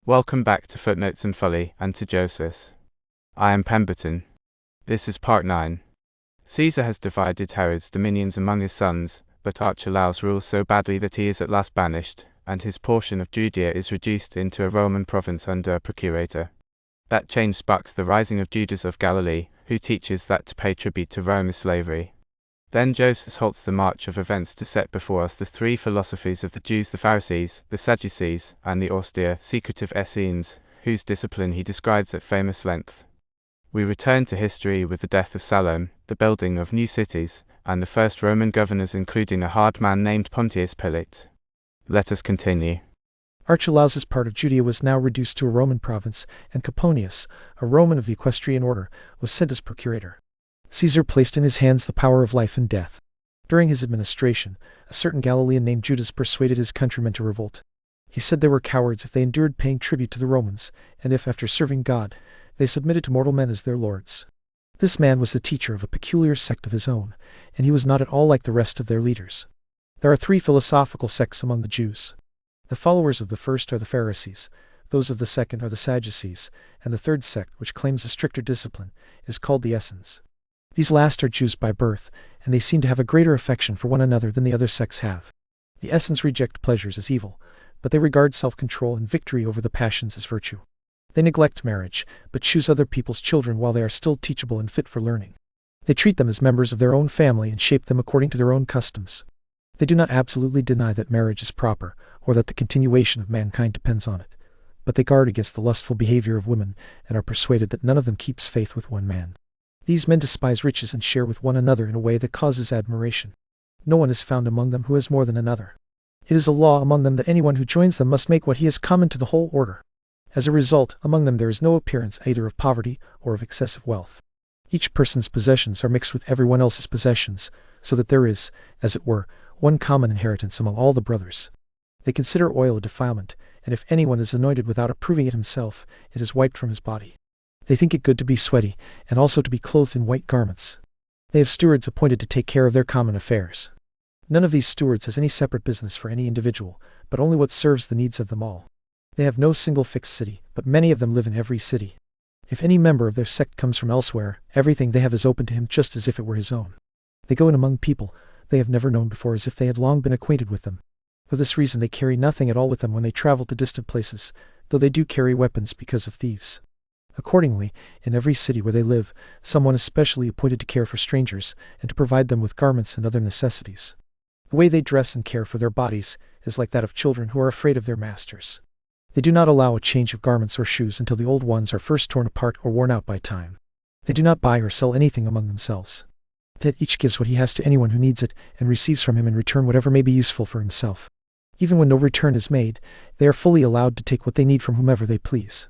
Welcome back to Footnotes Folly and to Josephus. I am Pemberton. This is part 9. Caesar has divided Herod's dominions among his sons, but Archelaus rules so badly that he is at last banished, and his portion of Judea is reduced into a Roman province under a procurator. That change sparks the rising of Judas of Galilee, who teaches that to pay tribute to Rome is slavery. Then Josephus halts the march of events to set before us the three philosophies of the Jews, the Pharisees, the Sadducees, and the austere, secretive Essenes, whose discipline he describes at famous length. We return to history with the death of Salome, the building of new cities, and the first Roman governors, including a hard man named Pontius Pilate. Let us continue. Archelaus' part of Judea was now reduced to a Roman province, and Coponius, a Roman of the equestrian order, was sent as procurator. Caesar placed in his hands the power of life and death. During his administration, a certain Galilean named Judas persuaded his countrymen to revolt. He said they were cowards if they endured paying tribute to the Romans, and if, after serving God, they submitted to mortal men as their lords. This man was the teacher of a peculiar sect of his own, and he was not at all like the rest of their leaders. There are three philosophical sects among the Jews. The followers of the first are the Pharisees, those of the second are the Sadducees, and the third sect, which claims a stricter discipline, is called the Essenes. These last are Jews by birth, and they seem to have a greater affection for one another than the other sects have. The Essenes reject pleasures as evil, but they regard self-control and victory over the passions as virtue. They neglect marriage, but choose other people's children while they are still teachable and fit for learning. They treat them as members of their own family and shape them according to their own customs. They do not absolutely deny that marriage is proper, or that the continuation of mankind depends on it, but they guard against the lustful behavior of women, and are persuaded that none of them keeps faith with one man. These men despise riches and share with one another in a way that causes admiration. No one is found among them who has more than another. It is a law among them that anyone who joins them must make what he has common to the whole order. As a result, among them there is no appearance either of poverty or of excessive wealth. Each person's possessions are mixed with everyone else's possessions, so that there is, as it were, one common inheritance among all the brothers. They consider oil a defilement, and if anyone is anointed without approving it himself, it is wiped from his body. They think it good to be sweaty, and also to be clothed in white garments. They have stewards appointed to take care of their common affairs. None of these stewards has any separate business for any individual, but only what serves the needs of them all. They have no single fixed city, but many of them live in every city. If any member of their sect comes from elsewhere, everything they have is open to him just as if it were his own. They go in among people they have never known before as if they had long been acquainted with them. For this reason they carry nothing at all with them when they travel to distant places, though they do carry weapons because of thieves. Accordingly, in every city where they live, someone is specially appointed to care for strangers, and to provide them with garments and other necessities. The way they dress and care for their bodies is like that of children who are afraid of their masters. They do not allow a change of garments or shoes until the old ones are first torn apart or worn out by time. They do not buy or sell anything among themselves. That each gives what he has to anyone who needs it, and receives from him in return whatever may be useful for himself. Even when no return is made, they are fully allowed to take what they need from whomever they please.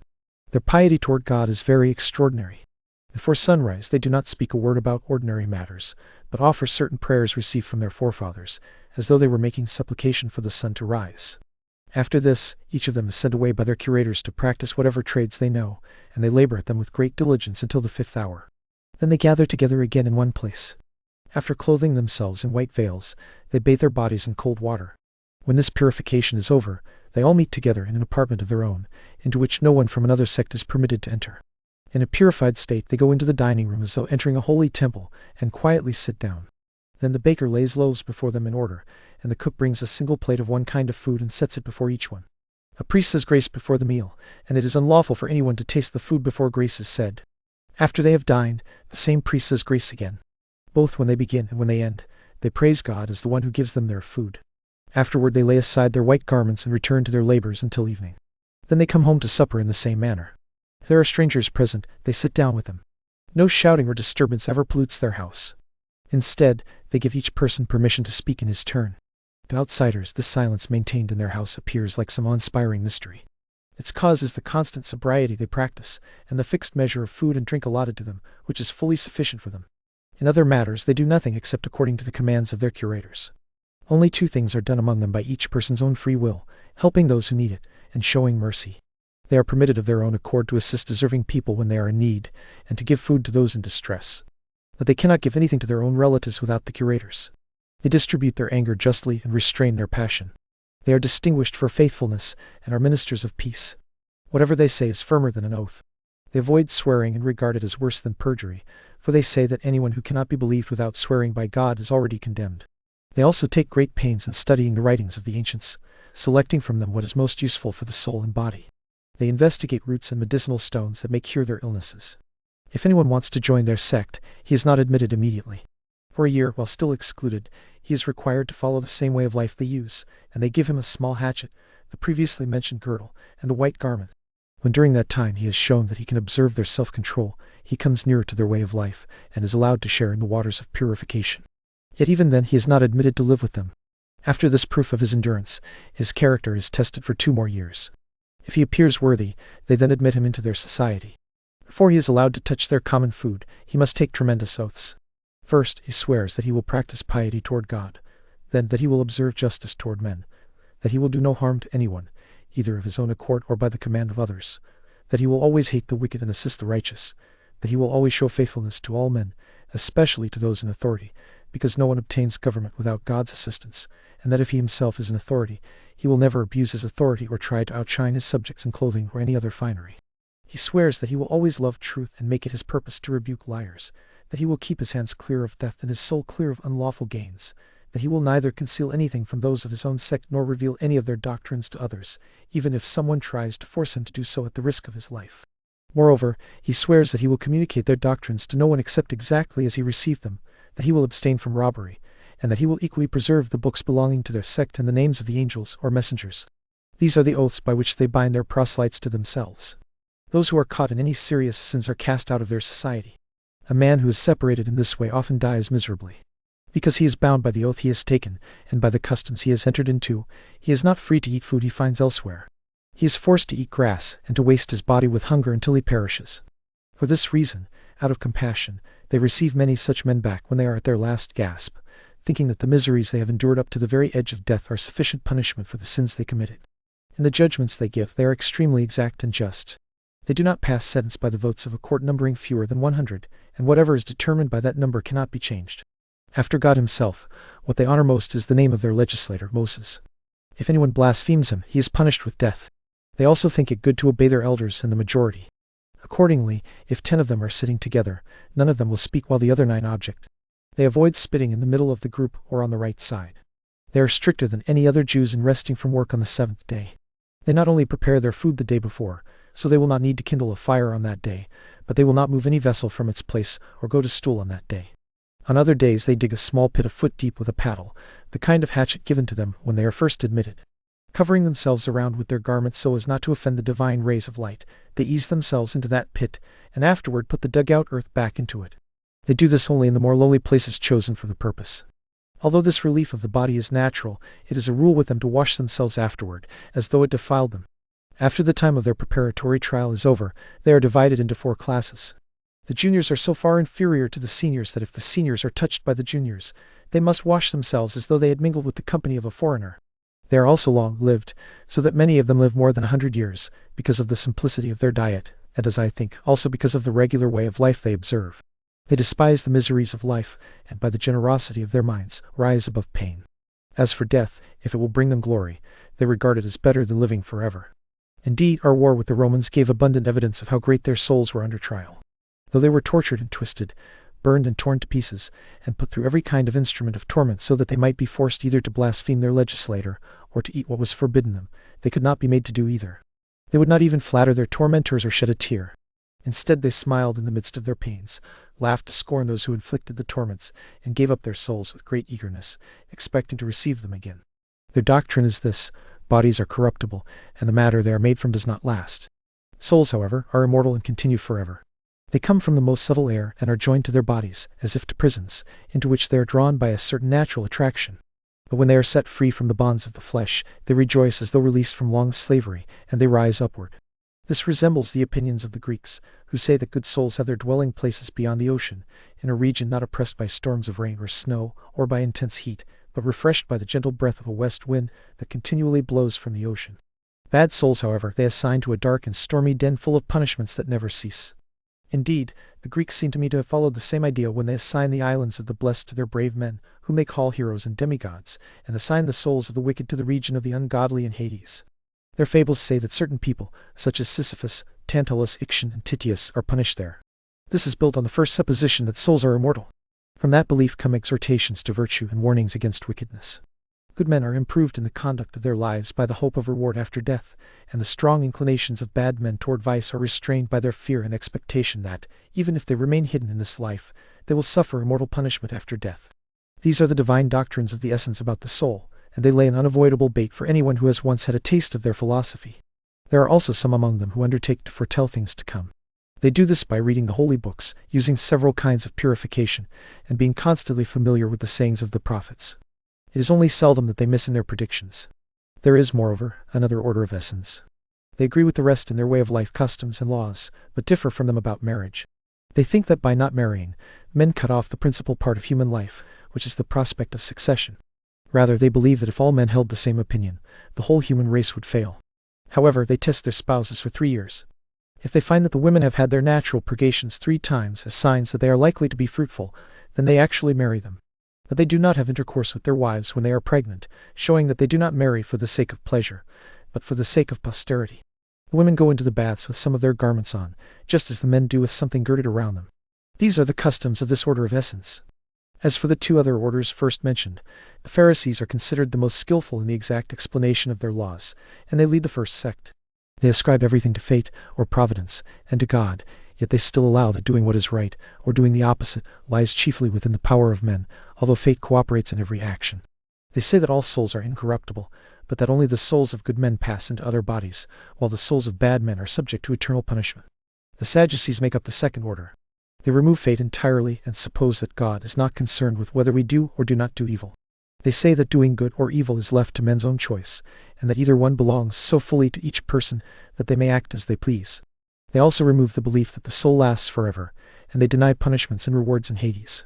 Their piety toward God is very extraordinary. Before sunrise they do not speak a word about ordinary matters, but offer certain prayers received from their forefathers, as though they were making supplication for the sun to rise. After this, each of them is sent away by their curators to practice whatever trades they know, and they labor at them with great diligence until the 5th hour. Then they gather together again in one place. After clothing themselves in white veils, they bathe their bodies in cold water. When this purification is over, they all meet together in an apartment of their own, into which no one from another sect is permitted to enter. In a purified state they go into the dining room as though entering a holy temple, and quietly sit down. Then the baker lays loaves before them in order, and the cook brings a single plate of one kind of food and sets it before each one. A priest says grace before the meal, and it is unlawful for anyone to taste the food before grace is said. After they have dined, the same priest says grace again. Both when they begin and when they end, they praise God as the one who gives them their food. Afterward they lay aside their white garments and return to their labors until evening. Then they come home to supper in the same manner. If there are strangers present, they sit down with them. No shouting or disturbance ever pollutes their house. Instead, they give each person permission to speak in his turn. To outsiders, this silence maintained in their house appears like some awe-inspiring mystery. Its cause is the constant sobriety they practice, and the fixed measure of food and drink allotted to them, which is fully sufficient for them. In other matters they do nothing except according to the commands of their curators. Only 2 things are done among them by each person's own free will, helping those who need it, and showing mercy. They are permitted of their own accord to assist deserving people when they are in need, and to give food to those in distress. But they cannot give anything to their own relatives without the curators. They distribute their anger justly and restrain their passion. They are distinguished for faithfulness, and are ministers of peace. Whatever they say is firmer than an oath. They avoid swearing and regard it as worse than perjury, for they say that anyone who cannot be believed without swearing by God is already condemned. They also take great pains in studying the writings of the ancients, selecting from them what is most useful for the soul and body. They investigate roots and medicinal stones that may cure their illnesses. If anyone wants to join their sect, he is not admitted immediately. For a year, while still excluded, he is required to follow the same way of life they use, and they give him a small hatchet, the previously mentioned girdle, and the white garment. When during that time he has shown that he can observe their self-control, he comes nearer to their way of life, and is allowed to share in the waters of purification. Yet even then he is not admitted to live with them. After this proof of his endurance, his character is tested for 2 more years. If he appears worthy, they then admit him into their society. Before he is allowed to touch their common food, he must take tremendous oaths. First, he swears that he will practice piety toward God, then that he will observe justice toward men, that he will do no harm to anyone, either of his own accord or by the command of others, that he will always hate the wicked and assist the righteous, that he will always show faithfulness to all men, especially to those in authority, because no one obtains government without God's assistance, and that if he himself is in authority, he will never abuse his authority or try to outshine his subjects in clothing or any other finery. He swears that he will always love truth and make it his purpose to rebuke liars, that he will keep his hands clear of theft and his soul clear of unlawful gains, that he will neither conceal anything from those of his own sect nor reveal any of their doctrines to others, even if someone tries to force him to do so at the risk of his life. Moreover, he swears that he will communicate their doctrines to no one except exactly as he received them, that he will abstain from robbery, and that he will equally preserve the books belonging to their sect and the names of the angels or messengers. These are the oaths by which they bind their proselytes to themselves. Those who are caught in any serious sins are cast out of their society. A man who is separated in this way often dies miserably. Because he is bound by the oath he has taken, and by the customs he has entered into, he is not free to eat food he finds elsewhere. He is forced to eat grass, and to waste his body with hunger until he perishes. For this reason, out of compassion, they receive many such men back when they are at their last gasp, thinking that the miseries they have endured up to the very edge of death are sufficient punishment for the sins they committed. In the judgments they give, they are extremely exact and just. They do not pass sentence by the votes of a court numbering fewer than 100, and whatever is determined by that number cannot be changed. After God himself, what they honor most is the name of their legislator, Moses. If anyone blasphemes him, he is punished with death. They also think it good to obey their elders and the majority. Accordingly, if 10 of them are sitting together, none of them will speak while the other 9 object. They avoid spitting in the middle of the group or on the right side. They are stricter than any other Jews in resting from work on the 7th day. They not only prepare their food the day before, so they will not need to kindle a fire on that day, but they will not move any vessel from its place or go to stool on that day. On other days they dig a small pit a foot deep with a paddle, the kind of hatchet given to them when they are first admitted. Covering themselves around with their garments so as not to offend the divine rays of light, they ease themselves into that pit, and afterward put the dug-out earth back into it. They do this only in the more lowly places chosen for the purpose. Although this relief of the body is natural, it is a rule with them to wash themselves afterward, as though it defiled them. After the time of their preparatory trial is over, they are divided into 4 classes. The juniors are so far inferior to the seniors that if the seniors are touched by the juniors, they must wash themselves as though they had mingled with the company of a foreigner. They are also long-lived, so that many of them live more than 100 years, because of the simplicity of their diet, and as I think, also because of the regular way of life they observe. They despise the miseries of life, and by the generosity of their minds, rise above pain. As for death, if it will bring them glory, they regard it as better than living forever. Indeed, our war with the Romans gave abundant evidence of how great their souls were under trial. Though they were tortured and twisted, burned and torn to pieces, and put through every kind of instrument of torment so that they might be forced either to blaspheme their legislator, or to eat what was forbidden them, they could not be made to do either. They would not even flatter their tormentors or shed a tear. Instead they smiled in the midst of their pains, laughed to scorn those who inflicted the torments, and gave up their souls with great eagerness, expecting to receive them again. Their doctrine is this: bodies are corruptible, and the matter they are made from does not last. Souls, however, are immortal and continue forever. They come from the most subtle air and are joined to their bodies, as if to prisons, into which they are drawn by a certain natural attraction. But when they are set free from the bonds of the flesh, they rejoice as though released from long slavery, and they rise upward. This resembles the opinions of the Greeks, who say that good souls have their dwelling places beyond the ocean, in a region not oppressed by storms of rain or snow, or by intense heat, but refreshed by the gentle breath of a west wind that continually blows from the ocean. Bad souls, however, they assign to a dark and stormy den full of punishments that never cease. Indeed, the Greeks seem to me to have followed the same idea when they assign the islands of the blessed to their brave men, whom they call heroes and demigods, and assign the souls of the wicked to the region of the ungodly in Hades. Their fables say that certain people, such as Sisyphus, Tantalus, Ixion, and Titius, are punished there. This is built on the first supposition that souls are immortal. From that belief come exhortations to virtue and warnings against wickedness. Good men are improved in the conduct of their lives by the hope of reward after death, and the strong inclinations of bad men toward vice are restrained by their fear and expectation that, even if they remain hidden in this life, they will suffer immortal punishment after death. These are the divine doctrines of the essence about the soul, and they lay an unavoidable bait for anyone who has once had a taste of their philosophy. There are also some among them who undertake to foretell things to come. They do this by reading the holy books, using several kinds of purification, and being constantly familiar with the sayings of the prophets. It is only seldom that they miss in their predictions. There is, moreover, another order of essence. They agree with the rest in their way of life customs and laws, but differ from them about marriage. They think that by not marrying, men cut off the principal part of human life, which is the prospect of succession. Rather, they believe that if all men held the same opinion, the whole human race would fail. However, they test their spouses for 3 years. If they find that the women have had their natural purgations 3 times as signs that they are likely to be fruitful, then they actually marry them. But they do not have intercourse with their wives when they are pregnant, showing that they do not marry for the sake of pleasure, but for the sake of posterity. The women go into the baths with some of their garments on, just as the men do with something girded around them. These are the customs of this order of essence. As for the 2 other orders first mentioned, the Pharisees are considered the most skillful in the exact explanation of their laws, and they lead the first sect. They ascribe everything to fate, or providence, and to God, yet they still allow that doing what is right, or doing the opposite, lies chiefly within the power of men, although fate cooperates in every action. They say that all souls are incorruptible, but that only the souls of good men pass into other bodies, while the souls of bad men are subject to eternal punishment. The Sadducees make up the second order. They remove fate entirely and suppose that God is not concerned with whether we do or do not do evil. They say that doing good or evil is left to men's own choice, and that either one belongs so fully to each person that they may act as they please. They also remove the belief that the soul lasts forever, and they deny punishments and rewards in Hades.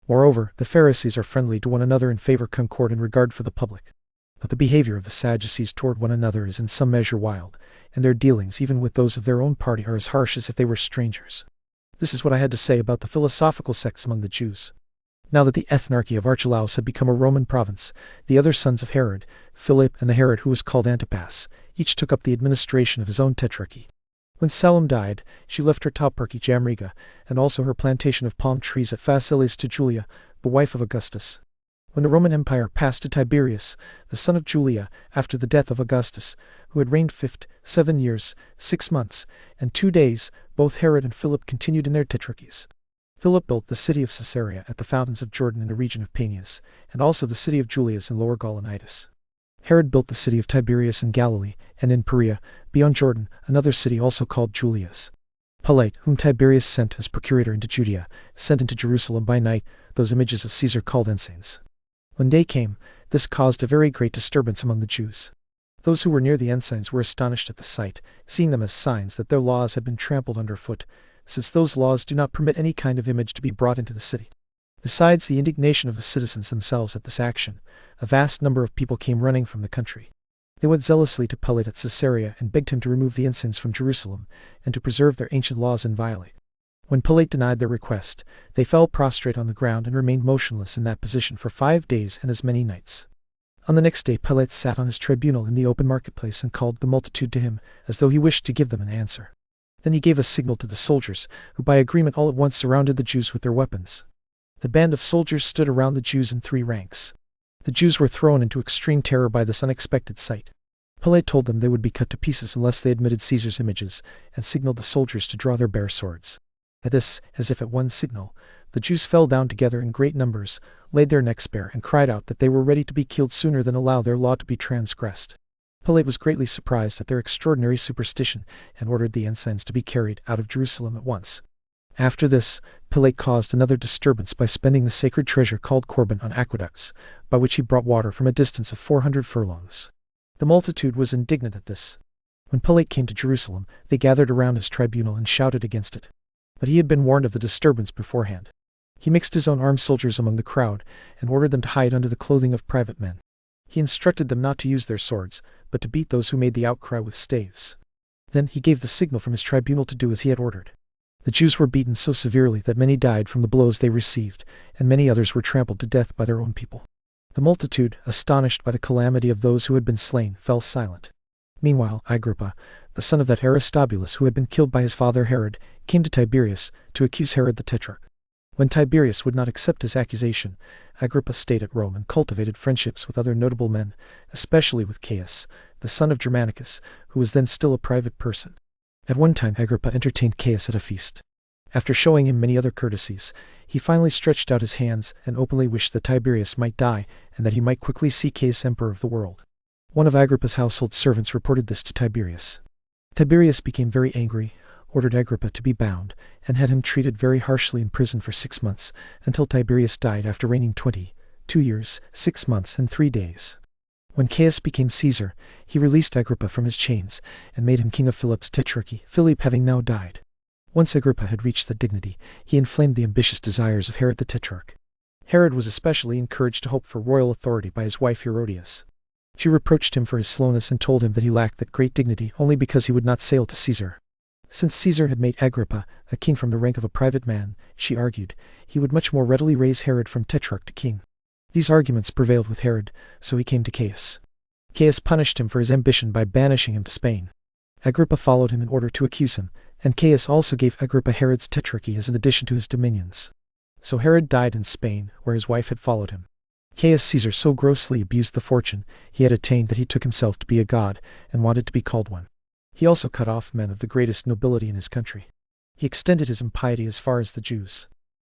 Moreover, the Pharisees are friendly to one another and favor concord and regard for the public. But the behavior of the Sadducees toward one another is in some measure wild, and their dealings even with those of their own party are as harsh as if they were strangers. This is what I had to say about the philosophical sects among the Jews. Now that the Ethnarchy of Archelaus had become a Roman province, the other sons of Herod, Philip and the Herod who was called Antipas, each took up the administration of his own tetrarchy. When Salome died, she left her toparchy Jamriga, and also her plantation of palm trees at Phasaelis to Julia, the wife of Augustus. When the Roman Empire passed to Tiberius, the son of Julia, after the death of Augustus, who had reigned 7 years, 6 months, and 2 days, both Herod and Philip continued in their tetrarchies. Philip built the city of Caesarea at the fountains of Jordan in the region of Peneus, and also the city of Julias in Lower Gaulonitis. Herod built the city of Tiberias in Galilee, and in Perea, beyond Jordan, another city also called Julias. Pilate, whom Tiberius sent as procurator into Judea, sent into Jerusalem by night those images of Caesar called ensigns. When day came, this caused a very great disturbance among the Jews. Those who were near the ensigns were astonished at the sight, seeing them as signs that their laws had been trampled underfoot, since those laws do not permit any kind of image to be brought into the city. Besides the indignation of the citizens themselves at this action, a vast number of people came running from the country. They went zealously to Pilate at Caesarea and begged him to remove the ensigns from Jerusalem, and to preserve their ancient laws inviolate. When Pilate denied their request, they fell prostrate on the ground and remained motionless in that position for 5 days and as many nights. On the next day Pilate sat on his tribunal in the open marketplace and called the multitude to him, as though he wished to give them an answer. Then he gave a signal to the soldiers, who by agreement all at once surrounded the Jews with their weapons. The band of soldiers stood around the Jews in 3 ranks. The Jews were thrown into extreme terror by this unexpected sight. Pilate told them they would be cut to pieces unless they admitted Caesar's images, and signaled the soldiers to draw their bare swords. At this, as if at one signal, the Jews fell down together in great numbers, laid their necks bare, and cried out that they were ready to be killed sooner than allow their law to be transgressed. Pilate was greatly surprised at their extraordinary superstition, and ordered the ensigns to be carried out of Jerusalem at once. After this, Pilate caused another disturbance by spending the sacred treasure called Corban on aqueducts, by which he brought water from a distance of 400 furlongs. The multitude was indignant at this. When Pilate came to Jerusalem, they gathered around his tribunal and shouted against it. But he had been warned of the disturbance beforehand. He mixed his own armed soldiers among the crowd, and ordered them to hide under the clothing of private men. He instructed them not to use their swords, but to beat those who made the outcry with staves. Then he gave the signal from his tribunal to do as he had ordered. The Jews were beaten so severely that many died from the blows they received, and many others were trampled to death by their own people. The multitude, astonished by the calamity of those who had been slain, fell silent. Meanwhile, Agrippa, the son of that Aristobulus who had been killed by his father Herod, came to Tiberius to accuse Herod the Tetrarch. When Tiberius would not accept his accusation, Agrippa stayed at Rome and cultivated friendships with other notable men, especially with Caius, the son of Germanicus, who was then still a private person. At one time Agrippa entertained Caius at a feast. After showing him many other courtesies, he finally stretched out his hands and openly wished that Tiberius might die and that he might quickly see Caius emperor of the world. One of Agrippa's household servants reported this to Tiberius. Tiberius became very angry, ordered Agrippa to be bound, and had him treated very harshly in prison for 6 months, until Tiberius died after reigning 22 years, 6 months, and 3 days. When Caius became Caesar, he released Agrippa from his chains, and made him king of Philip's tetrarchy, Philip having now died. Once Agrippa had reached the dignity, he inflamed the ambitious desires of Herod the Tetrarch. Herod was especially encouraged to hope for royal authority by his wife Herodias. She reproached him for his slowness and told him that he lacked that great dignity only because he would not sail to Caesar. Since Caesar had made Agrippa a king from the rank of a private man, she argued, he would much more readily raise Herod from tetrarch to king. These arguments prevailed with Herod, so he came to Caius. Caius punished him for his ambition by banishing him to Spain. Agrippa followed him in order to accuse him, and Caius also gave Agrippa Herod's tetrarchy as an addition to his dominions. So Herod died in Spain, where his wife had followed him. Caius Caesar so grossly abused the fortune he had attained that he took himself to be a god, and wanted to be called one. He also cut off men of the greatest nobility in his country. He extended his impiety as far as the Jews.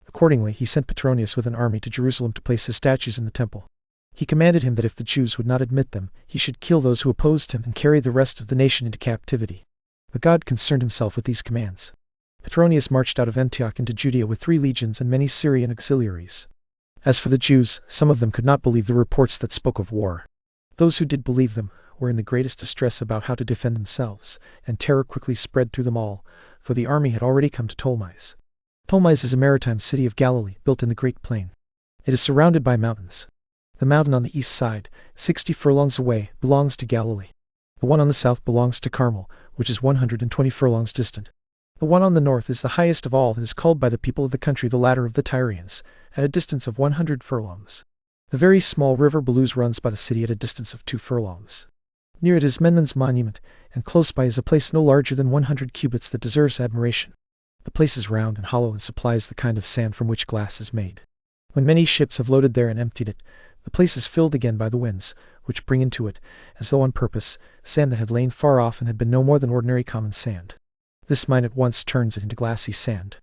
Accordingly, he sent Petronius with an army to Jerusalem to place his statues in the temple. He commanded him that if the Jews would not admit them, he should kill those who opposed him and carry the rest of the nation into captivity. But God concerned himself with these commands. Petronius marched out of Antioch into Judea with 3 legions and many Syrian auxiliaries. As for the Jews, some of them could not believe the reports that spoke of war. Those who did believe them were in the greatest distress about how to defend themselves, and terror quickly spread through them all, for the army had already come to Ptolemais. Ptolemais is a maritime city of Galilee, built in the Great Plain. It is surrounded by mountains. The mountain on the east side, 60 furlongs away, belongs to Galilee. The one on the south belongs to Carmel, which is 120 furlongs distant. The one on the north is the highest of all and is called by the people of the country the ladder of the Tyrians, at a distance of 100 furlongs. The very small river Belus runs by the city at a distance of 2 furlongs. Near it is Memnon's monument, and close by is a place no larger than 100 cubits that deserves admiration. The place is round and hollow and supplies the kind of sand from which glass is made. When many ships have loaded there and emptied it, the place is filled again by the winds, which bring into it, as though on purpose, sand that had lain far off and had been no more than ordinary common sand. This mine at once turns it into glassy sand.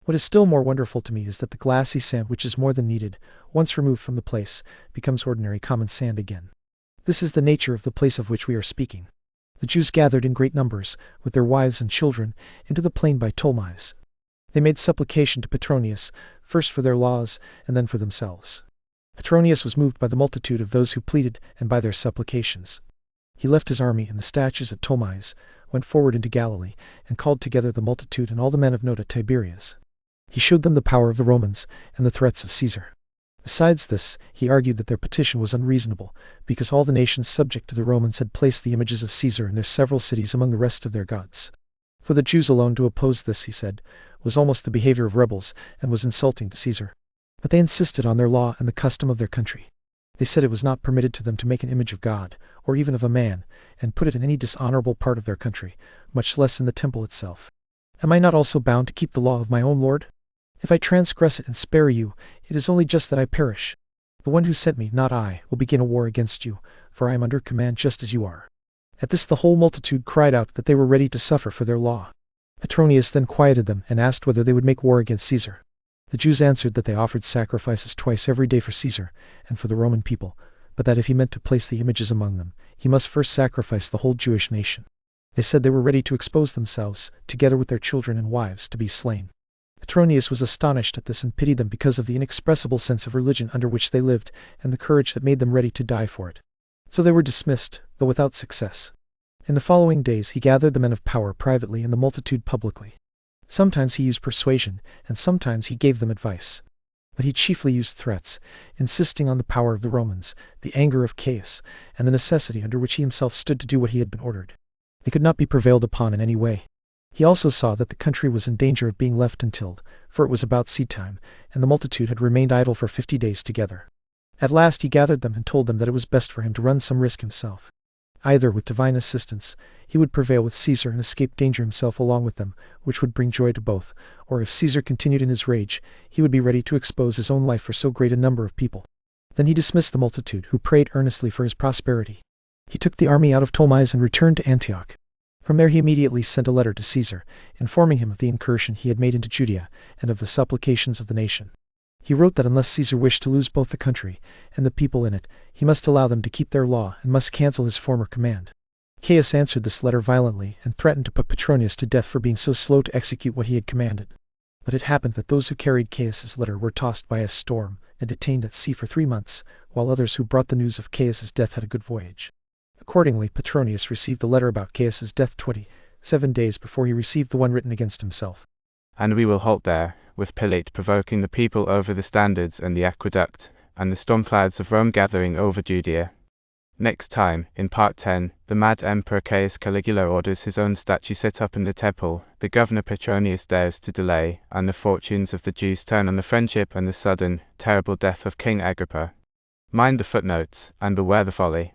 What is still more wonderful to me is that the glassy sand, which is more than needed, once removed from the place, becomes ordinary common sand again. This is the nature of the place of which we are speaking. The Jews gathered in great numbers, with their wives and children, into the plain by Ptolemais. They made supplication to Petronius, first for their laws, and then for themselves. Petronius was moved by the multitude of those who pleaded, and by their supplications. He left his army and the statues at Ptolemais, went forward into Galilee, and called together the multitude and all the men of note at Tiberias. He showed them the power of the Romans, and the threats of Caesar. Besides this, he argued that their petition was unreasonable, because all the nations subject to the Romans had placed the images of Caesar in their several cities among the rest of their gods. For the Jews alone to oppose this, he said, was almost the behavior of rebels, and was insulting to Caesar. But they insisted on their law and the custom of their country. They said it was not permitted to them to make an image of God, or even of a man, and put it in any dishonorable part of their country, much less in the temple itself. Am I not also bound to keep the law of my own Lord? If I transgress it and spare you, it is only just that I perish. The one who sent me, not I, will begin a war against you, for I am under command just as you are. At this the whole multitude cried out that they were ready to suffer for their law. Petronius then quieted them and asked whether they would make war against Caesar. The Jews answered that they offered sacrifices twice every day for Caesar and for the Roman people, but that if he meant to place the images among them, he must first sacrifice the whole Jewish nation. They said they were ready to expose themselves, together with their children and wives, to be slain. Petronius was astonished at this and pitied them because of the inexpressible sense of religion under which they lived, and the courage that made them ready to die for it. So they were dismissed, though without success. In the following days he gathered the men of power privately and the multitude publicly. Sometimes he used persuasion, and sometimes he gave them advice. But he chiefly used threats, insisting on the power of the Romans, the anger of Caius, and the necessity under which he himself stood to do what he had been ordered. They could not be prevailed upon in any way. He also saw that the country was in danger of being left untilled, for it was about seed-time, and the multitude had remained idle for 50 days together. At last he gathered them and told them that it was best for him to run some risk himself. Either with divine assistance, he would prevail with Caesar and escape danger himself along with them, which would bring joy to both, or if Caesar continued in his rage, he would be ready to expose his own life for so great a number of people. Then he dismissed the multitude, who prayed earnestly for his prosperity. He took the army out of Ptolemais and returned to Antioch. From there he immediately sent a letter to Caesar, informing him of the incursion he had made into Judea, and of the supplications of the nation. He wrote that unless Caesar wished to lose both the country and the people in it, he must allow them to keep their law and must cancel his former command. Caius answered this letter violently and threatened to put Petronius to death for being so slow to execute what he had commanded. But it happened that those who carried Caius's letter were tossed by a storm and detained at sea for 3 months, while others who brought the news of Caius's death had a good voyage. Accordingly, Petronius received the letter about Caius's death 27 days before he received the one written against himself. And we will halt there, with Pilate provoking the people over the standards and the aqueduct, and the storm clouds of Rome gathering over Judea. Next time, in Part 10, the mad Emperor Caius Caligula orders his own statue set up in the temple, the governor Petronius dares to delay, and the fortunes of the Jews turn on the friendship and the sudden, terrible death of King Agrippa. Mind the footnotes, and beware the folly.